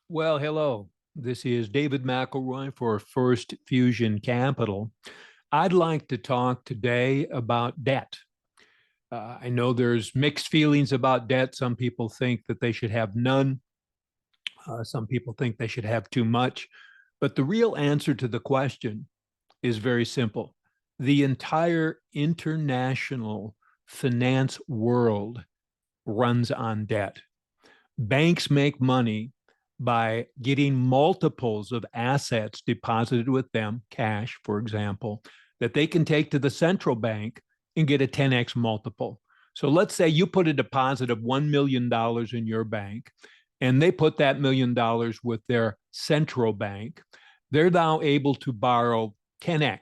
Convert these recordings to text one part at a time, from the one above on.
Well, hello. This is David McElroy for First Fusion Capital. I'd like to talk today about debt. I know there's mixed feelings about debt. Some people think that they should have none. Some people think they should have too much. But the real answer to the question is very simple. The entire international finance world runs on debt. Banks make money by getting multiples of assets deposited with them, cash, for example, that they can take to the central bank and get a 10x multiple. So let's say you put a deposit of $1 million in your bank, and they put that $1 million with their central bank. They're now able to borrow 10x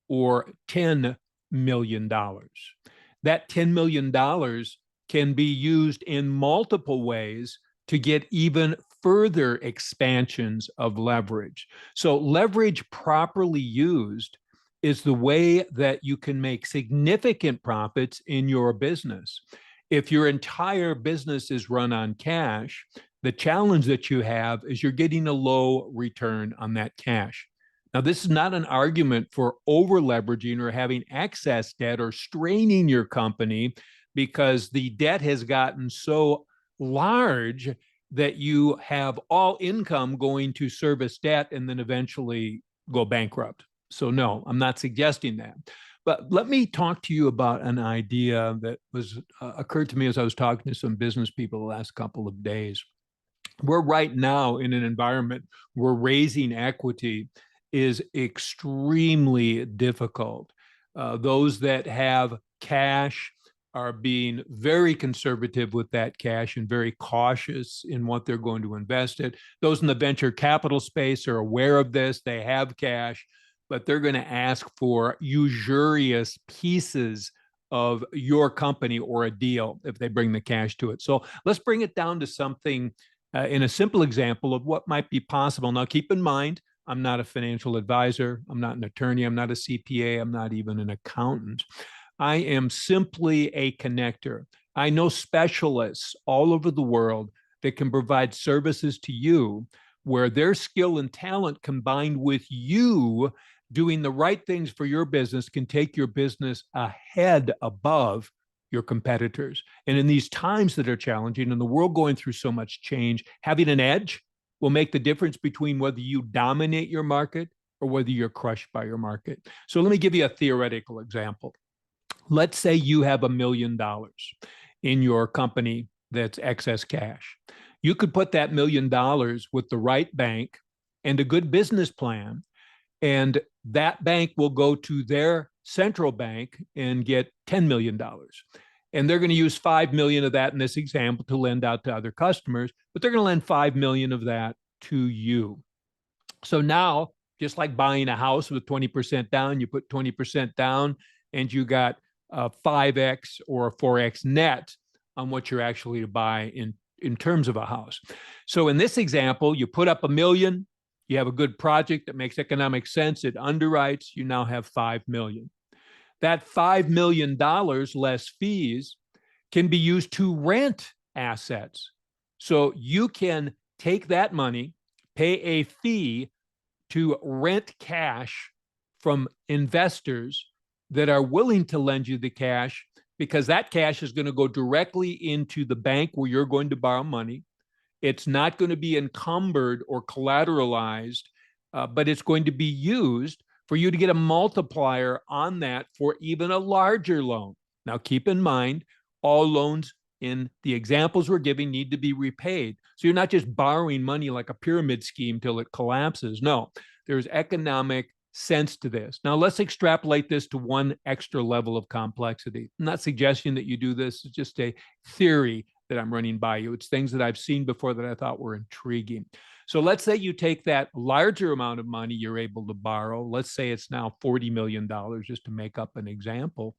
or $10 million. That $10 million can be used in multiple ways to get even further expansions of leverage. So, leverage properly used is the way that you can make significant profits in your business. If your entire business is run on cash, the challenge that you have is you're getting a low return on that cash. Now, this is not an argument for over leveraging or having excess debt or straining your company because the debt has gotten so large that you have all income going to service debt and then eventually go bankrupt. So, no, I'm not suggesting that. But let me talk to you about an idea that was occurred to me as I was talking to some business people the last couple of days. We're right now in an environment where raising equity is extremely difficult. Those that have cash are being very conservative with that cash and very cautious in what they're going to invest it. Those in the venture capital space are aware of this. They have cash, but they're going to ask for usurious pieces of your company or a deal if they bring the cash to it. So let's bring it down to something in a simple example of what might be possible. Now, keep in mind, I'm not a financial advisor. I'm not an attorney. I'm not a CPA. I'm not even an accountant. I am simply a connector. I know specialists all over the world that can provide services to you where their skill and talent combined with you doing the right things for your business can take your business ahead above your competitors. And in these times that are challenging and the world going through so much change, having an edge will make the difference between whether you dominate your market or whether you're crushed by your market. So let me give you a theoretical example. Let's say you have $1 million in your company that's excess cash. You could put that $1 million with the right bank and a good business plan, and that bank will go to their central bank and get $10 million. And they're going to use 5 million of that in this example to lend out to other customers, but they're going to lend 5 million of that to you. So now, just like buying a house with 20% down, you put 20% down and you got 5x or 4x net on what you're actually to buy in terms of a house. So in this example, you put up 1 million, you have a good project that makes economic sense, it underwrites, you now have 5 million. That $5 million less fees can be used to rent assets. So you can take that money, pay a fee to rent cash from investors that are willing to lend you the cash because that cash is going to go directly into the bank where you're going to borrow money. It's not going to be encumbered or collateralized, but it's going to be used for you to get a multiplier on that for even a larger loan. Now, keep in mind, all loans in the examples we're giving need to be repaid. So you're not just borrowing money like a pyramid scheme till it collapses. No, there's economic sense to this. Now, let's extrapolate this to one extra level of complexity. I'm not suggesting that you do this, it's just a theory that I'm running by you. It's things that I've seen before that I thought were intriguing. So let's say you take that larger amount of money you're able to borrow. Let's say it's now $40 million, just to make up an example.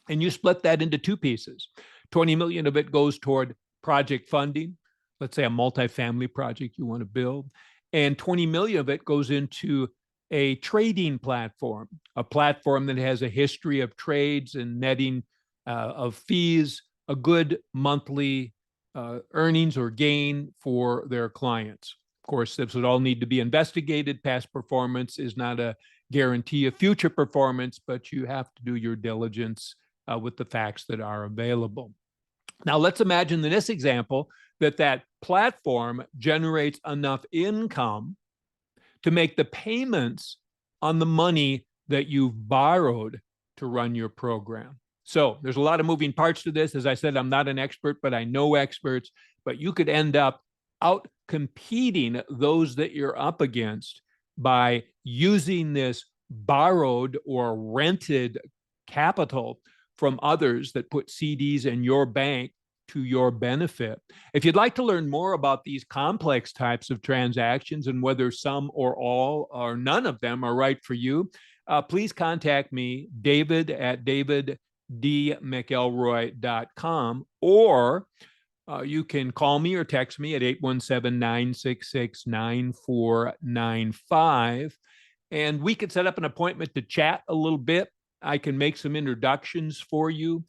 And you split that into two pieces. 20 million of it goes toward project funding. Let's say a multifamily project you want to build. And 20 million of it goes into a trading platform, a platform that has a history of trades and netting of fees, a good monthly earnings or gain for their clients. Of course, this would all need to be investigated. Past performance is not a guarantee of future performance, but you have to do your diligence with the facts that are available. Now, let's imagine in this example that that platform generates enough income to make the payments on the money that you've borrowed to run your program. So there's a lot of moving parts to this. As I said, I'm not an expert, but I know experts. But you could end up out competing those that you're up against by using this borrowed or rented capital from others that put CDs in your bank to your benefit. If you'd like to learn more about these complex types of transactions and whether some or all or none of them are right for you, please contact me, David at daviddmcelroy.com, or you can call me or text me at 817-966-9495, and we could set up an appointment to chat a little bit. I can make some introductions for you.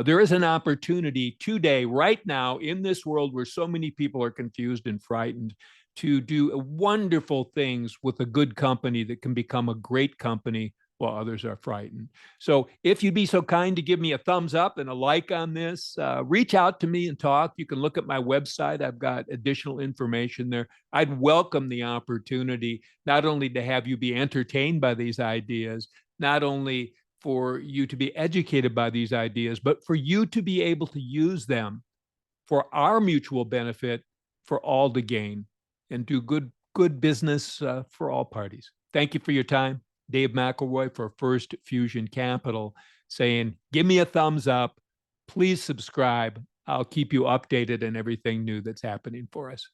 There is an opportunity today, right now, in this world where so many people are confused and frightened, to do wonderful things with a good company that can become a great company while others are frightened. So if you'd be so kind to give me a thumbs up and a like on this, reach out to me and talk. You can look at my website. I've got additional information there. I'd welcome the opportunity not only to have you be entertained by these ideas, not only for you to be educated by these ideas, but for you to be able to use them for our mutual benefit, for all to gain, and do good business for all parties. Thank you for your time. Dave McElroy for First Fusion Capital saying, give me a thumbs up. Please subscribe. I'll keep you updated on everything new that's happening for us.